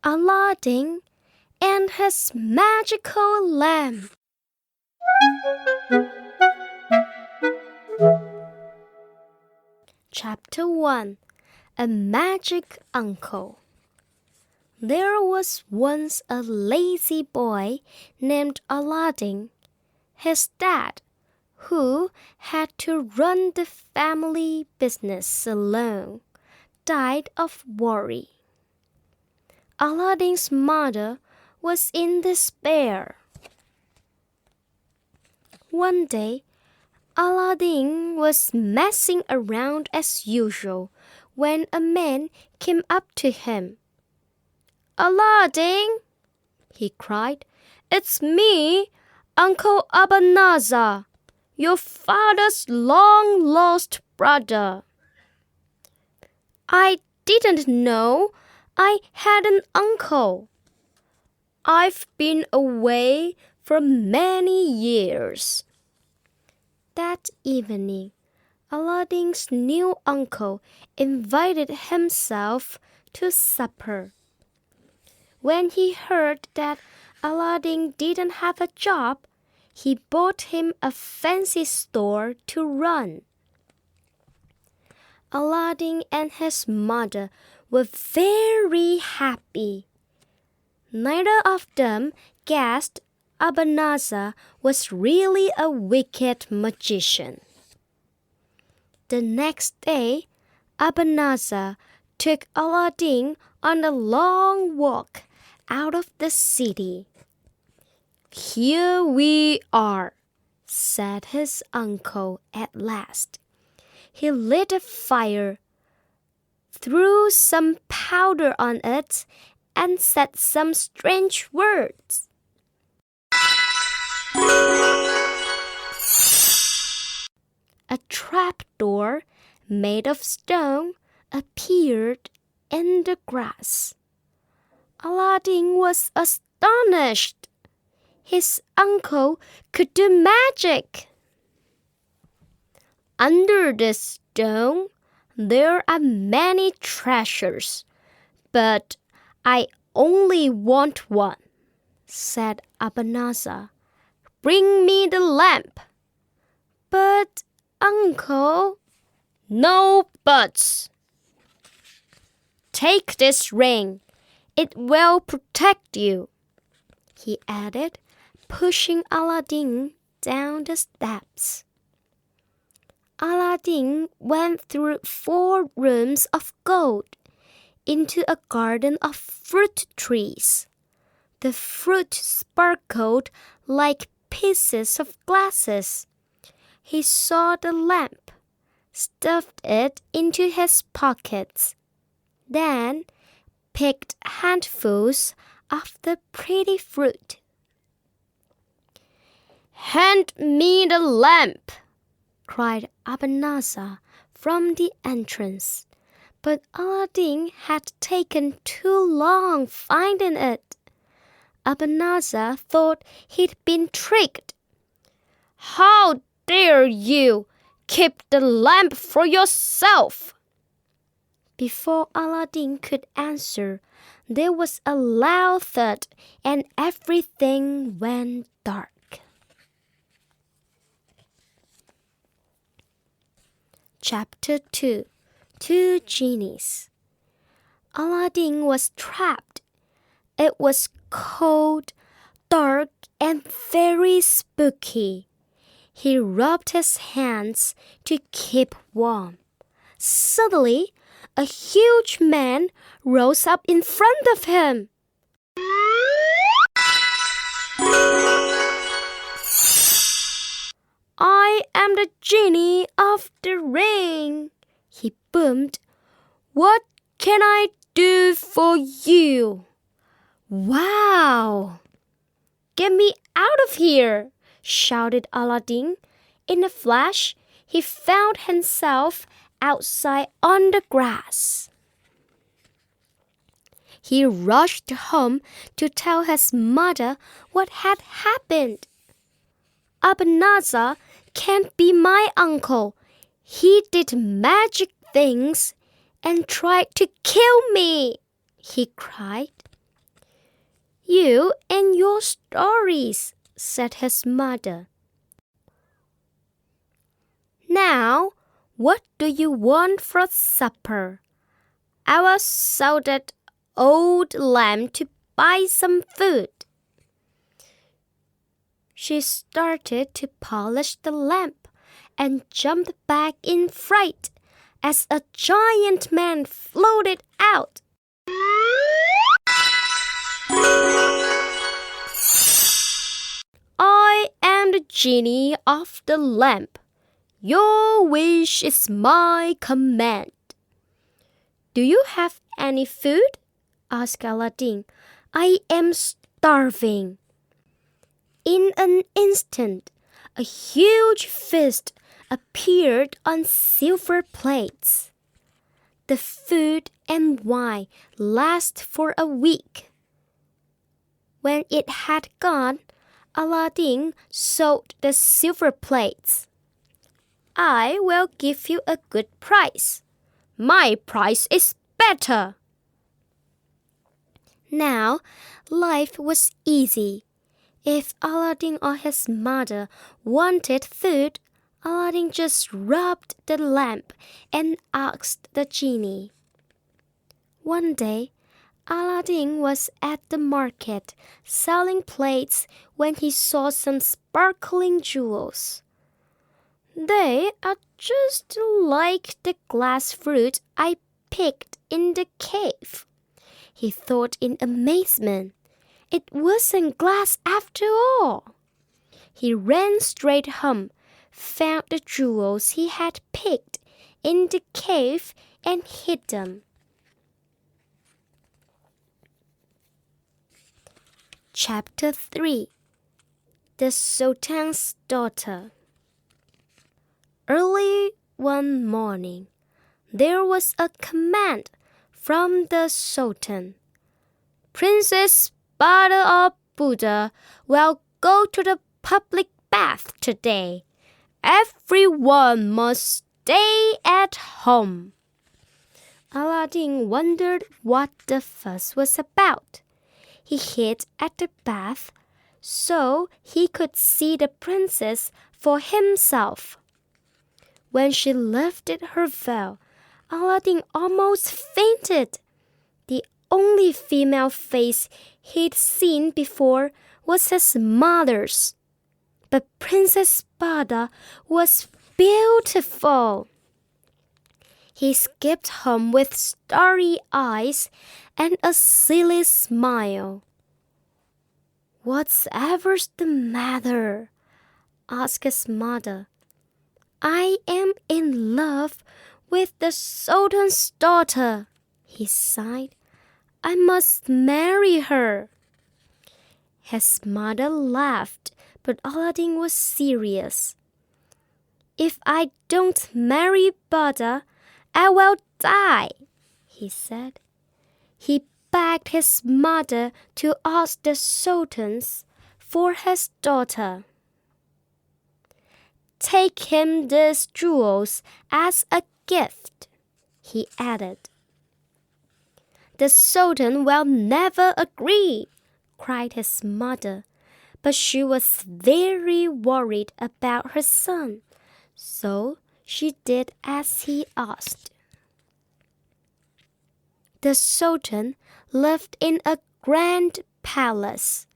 Aladin and his magical lamp. Chapter 1. A Magic Uncle. There was once a lazy boy named Aladin. His dad, who had to run the family business alone, died of worry. Aladin's mother was in despair. One day, Aladin was messing around as usual when a man came up to him. "Aladin," he cried, "it's me, Uncle Abanazar, your father's long-lost brother. I didn't know I had an uncle. I've been away for many years." That evening, Aladin's new uncle invited himself to supper. When he heard that Aladin didn't have a job, he bought him a fancy store to run. Aladin and his mother were very happy. Neither of them guessed Abanazar was really a wicked magician. The next day, Abanazar took Aladin on a long walk out of the city. "Here we are," said his uncle at last. He lit a fire, threw some powder on it, and said some strange words. A trapdoor made of stone appeared in the grass. Aladin was astonished. His uncle could do magic. "Under this stone there are many treasures, but I only want one," said Abanazar. "Bring me the lamp." "But, uncle—" "No buts. Take this ring. It will protect you," he added, pushing Aladin down the steps. Aladin went through 4 rooms of gold into a garden of fruit trees. The fruit sparkled like pieces of glasses. He saw the lamp, stuffed it into his pockets, then picked handfuls of the pretty fruit. "Hand me the lamp," cried Abanazar from the entrance. But Aladin had taken too long finding it. Abanazar thought he'd been tricked. "How dare you? Keep the lamp for yourself!" Before Aladin could answer, there was a loud thud and everything went dark. Chapter 2. 2 Genies. Aladin was trapped. It was cold, dark, and very spooky. He rubbed his hands to keep warm. Suddenly, a huge man rose up in front of him. "I am the genie of the ring," he boomed. "What can I do for you?" "Wow! Get me out of here!" shouted Aladin. In a flash, he found himself outside on the grass. He rushed home to tell his mother what had happened. "Abanazar can't be my uncle. He did magic things and tried to kill me," he cried. "You and your stories," said his mother. "Now, what do you want for supper?" "I will sell that old lamp to buy some food." She started to polish the lamp and jumped back in fright as a giant man floated out. "I am the genie of the lamp. Your wish is my command." "Do you have any food?" asked Aladin. "I am starving." In an instant, a huge feast appeared on silver plates. The food and wine lasted for a week. When it had gone, Aladin sold the silver plates. "I will give you a good price. My price is better." Now, life was easy. If Aladin or his mother wanted food, Aladin just rubbed the lamp and asked the genie. One day, Aladin was at the market selling plates when he saw some sparkling jewels. "They are just like the glass fruit I picked in the cave," he thought in amazement. It wasn't glass after all. He ran straight home, found the jewels he had picked in the cave and hid them. Chapter 3. The Sultan's Daughter. Early one morning, there was a command from the Sultan. "Princess Bada of Buddha will go to the public bath today. Everyone must stay at home." Aladin wondered what the fuss was about. He hid at the bath so he could see the princess for himself. When she lifted her veil, Aladin almost fainted. The only female face he'd seen before was his mother's. But Princess Bada was beautiful. He skipped home with starry eyes and a silly smile. "Whatever's the matter?" asked his mother. "I am in love with the Sultan's daughter," he sighed. "I must marry her." His mother laughed, but Aladin was serious. "If I don't marry Bada, I will die," he said. He begged his mother to ask the sultans for his daughter. "Take him these jewels as a gift," he added. "The sultan will never agree," cried his mother, but she was very worried about her son, so she did as he asked. The sultan lived in a grand palace.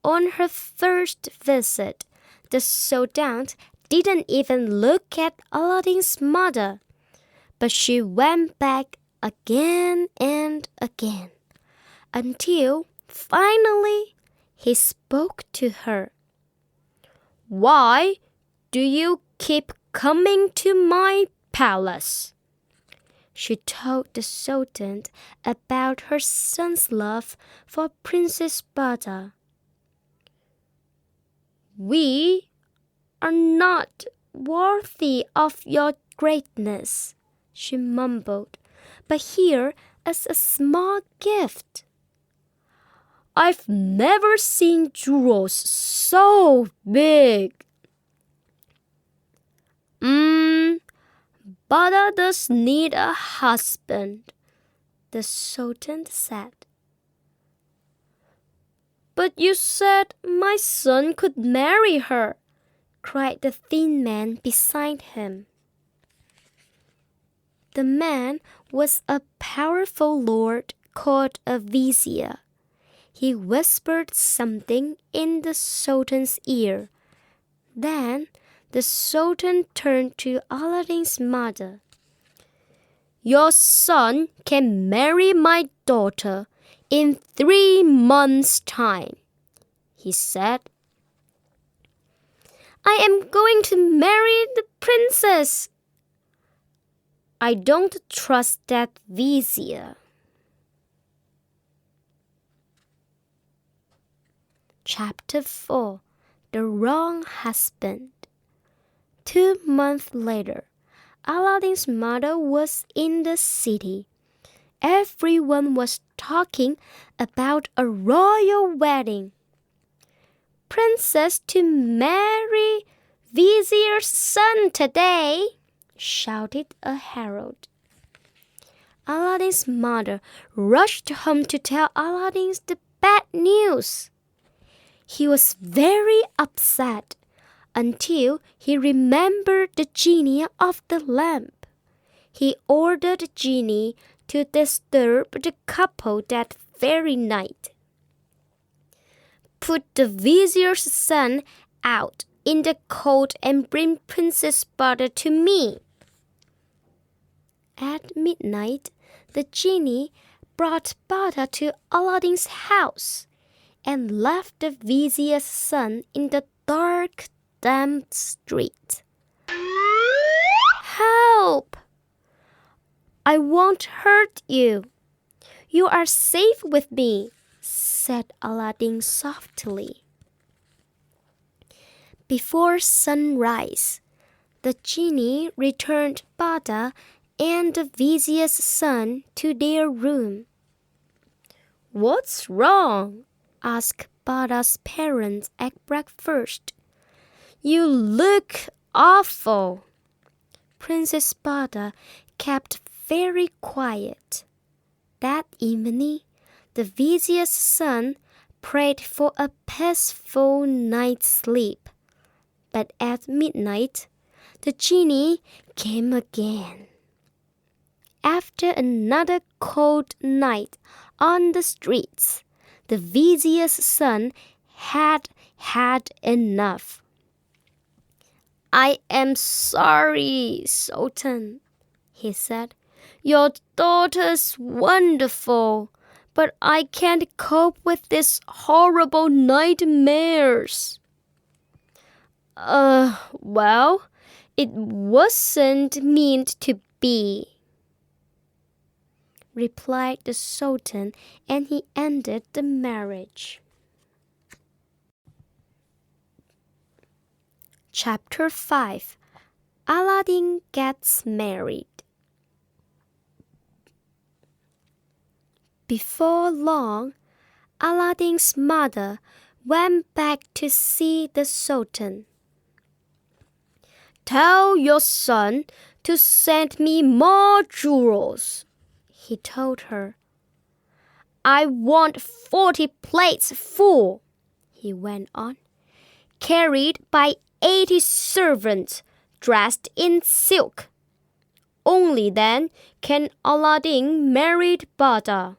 On her first visit, the sultan didn't even look at Aladin's mother, but she went back again and again, until finally he spoke to her. "Why do you keep coming to my palace?" She told the sultan about her son's love for Princess Bada. "We are not worthy of your greatness," she mumbled, "but here is a small gift." "I've never seen jewels so big." Bada does need a husband," the sultan said. But you said my son could marry her, cried the thin man beside him. The man was a powerful lord called a vizier. He whispered something in the Sultan's ear. Then the Sultan turned to Aladin's mother. Your son can marry my daughter in 3 months' time, he said. I am going to marry the princess. I don't trust that vizier. Chapter 4. The Wrong Husband. 2 months later, Aladin's mother was in the city. Everyone was talking about a royal wedding. Princess to marry vizier's son today, shouted a herald. Aladin's mother rushed home to tell Aladin the bad news. He was very upset until he remembered the genie of the lamp. He ordered the genie to disturb the couple that very night. Put the vizier's son out in the cold and bring Princess Butter to me. At midnight, the genie brought Butter to Aladin's house and left the vizier's son in the dark, damp street. Help! I won't hurt you. You are safe with me, said Aladin softly. Before sunrise, the genie returned Butter and the vizier's son to their room. What's wrong? Asked Butter's parents at breakfast. You look awful. Princess Butter kept very quiet. That evening, the vizier's son prayed for a peaceful night's sleep. But at midnight, the genie came again. After another cold night on the streets, the vizier's son had had enough. I am sorry, Sultan, he said. Your daughter's wonderful, but I can't cope with these horrible nightmares. Well, it wasn't meant to be, replied the Sultan, and he ended the marriage. Chapter 5. Aladin Gets Married. Before long, Aladin's mother went back to see the Sultan. Tell your son to send me more jewels, he told her. I want 40 plates full, he went on, carried by 80 servants dressed in silk. Only then can Aladin marry Butter.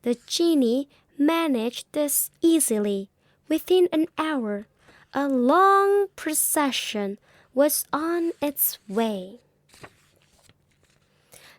The genie managed this easily. Within an hour, a long procession was on its way.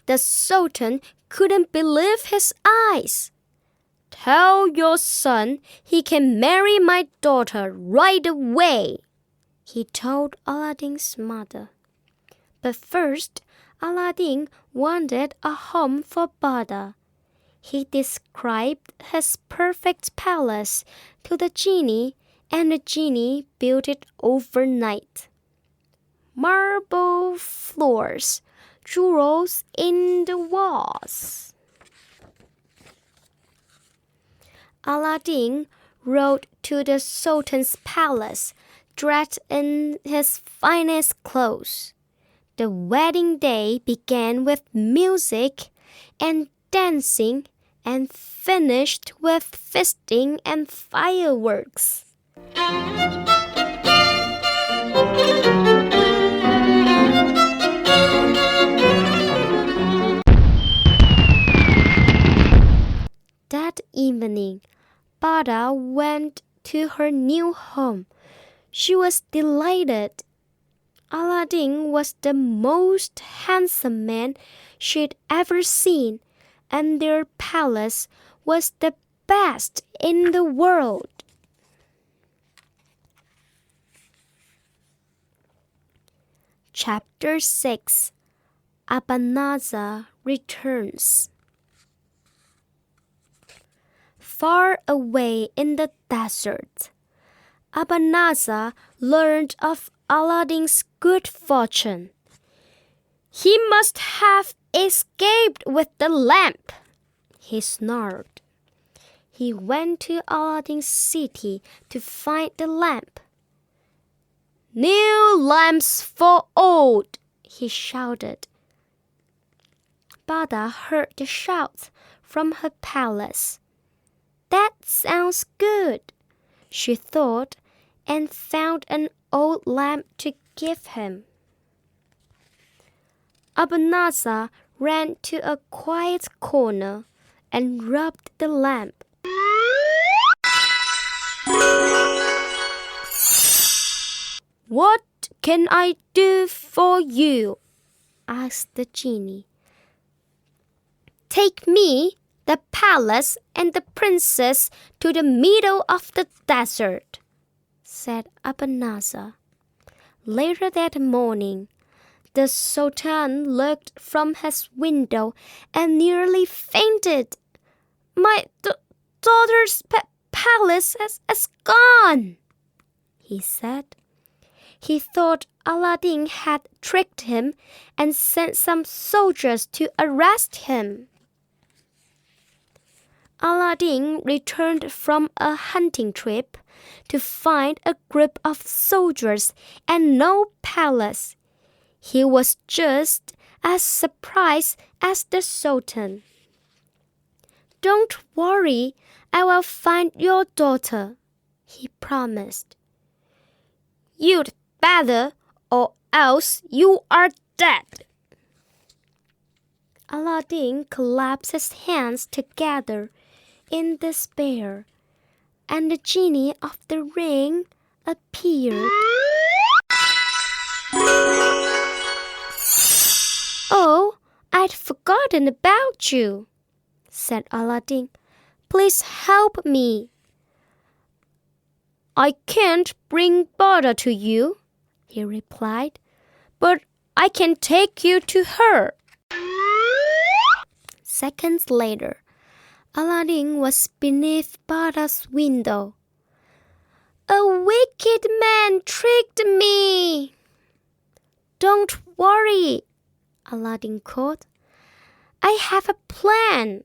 The Sultan couldn't believe his eyes. Tell your son he can marry my daughter right away, he told Aladin's mother. But first, Aladin wanted a home for Butter. He described his perfect palace to the genie, and the genie built it overnight. Marble floors, jewels in the walls. Aladin rode to the Sultan's palace, dressed in his finest clothes. The wedding day began with music and dancing and finished with feasting and fireworks. That evening, Bada went to her new home. She was delighted. Aladin was the most handsome man she'd ever seen, and their palace was the best in the world. Chapter 6. Abanazar returns. Far away in the desert, Abanazar learned of Aladin's good fortune. "He must have escaped with the lamp," he snarled. He went to Aladin's city to find the lamp. "New lamps for old," he shouted. Bada heard the shouts from her palace. "That sounds good," she thought, and found an old lamp to give him. Abanazar ran to a quiet corner and rubbed the lamp. "What can I do for you?" asked the genie. "Take me, the palace, and the princess to the middle of the desert," said Abanazar. Later that morning, the Sultan looked from his window and nearly fainted. "My daughter's palace is gone," he said. He thought Aladin had tricked him and sent some soldiers to arrest him. Aladin returned from a hunting trip to find a group of soldiers and no palace. He was just as surprised as the Sultan. "Don't worry, I will find your daughter," he promised. "You'd better, or else you are dead." Aladin clapped his hands together in despair, and the genie of the ring appeared. "Oh, I'd forgotten about you," said Aladin. "Please help me." "I can't bring Bada to you," he replied, "but I can take you to her." Seconds later, Aladin was beneath Bada's window. "A wicked man tricked me." "Don't worry," Aladin called. "I have a plan.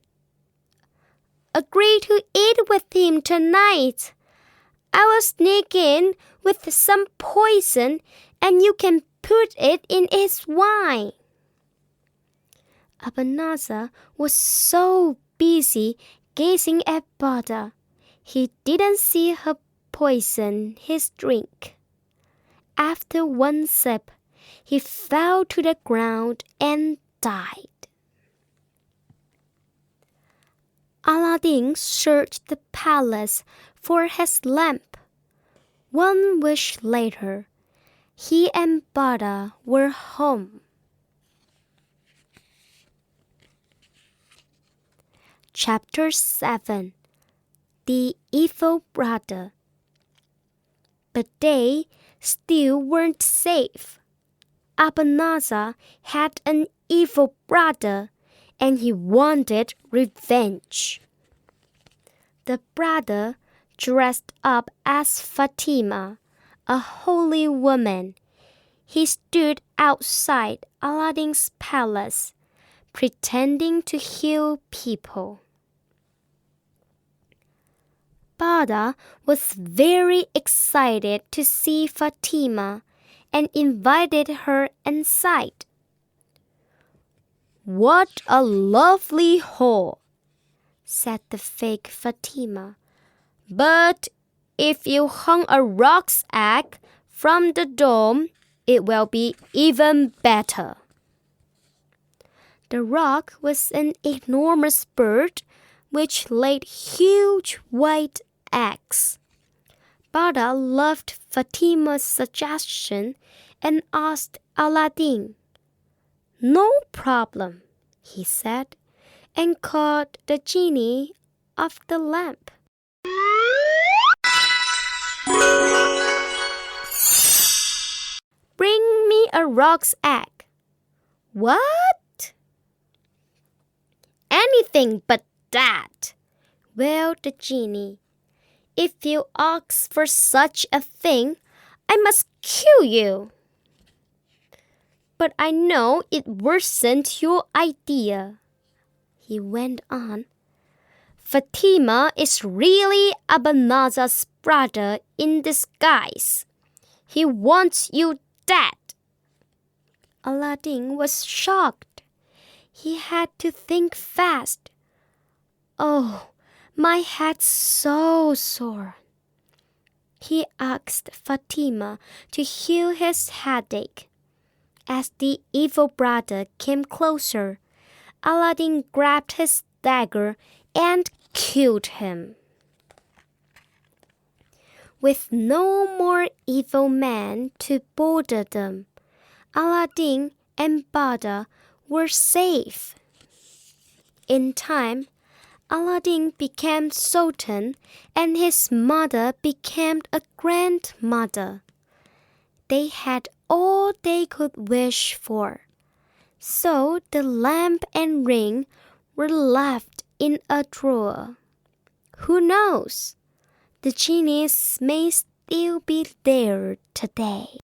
Agree to eat with him tonight. I will sneak in with some poison, and you can put it in his wine." Abanazar was so busy gazing at Bada, he didn't see her poison his drink. After one sip, he fell to the ground and died. Aladin searched the palace for his lamp. One wish later, he and Bada were home. Chapter 7. The Evil Brother. But they still weren't safe. Abanazar had an evil brother, and he wanted revenge. The brother dressed up as Fatima, a holy woman. He stood outside Aladin's palace, pretending to heal people. Bada was very excited to see Fatima and invited her inside. "What a lovely hall," said the fake Fatima. "But if you hung a roc's egg from the dome, it will be even better." The rock was an enormous bird which laid huge white eggs. Bada loved Fatima's suggestion and asked Aladin. "No problem," he said, and called the genie of the lamp. "Bring me a roc's egg." "What?" "Anything but that," wailed the genie. "If you ask for such a thing, I must kill you." "But I know it wasn't your idea," he went on. "Fatima is really Abanaza's brother in disguise. He wants you dead." Aladin was shocked. He had to think fast. "Oh, my head's so sore." He asked Fatima to heal his headache. As the evil brother came closer, Aladin grabbed his dagger and killed him. With no more evil men to bother them, Aladin and Bada were safe. In time, Aladin became sultan and his mother became a grandmother. They had all they could wish for. So the lamp and ring were left in a drawer. Who knows? The genies may still be there today.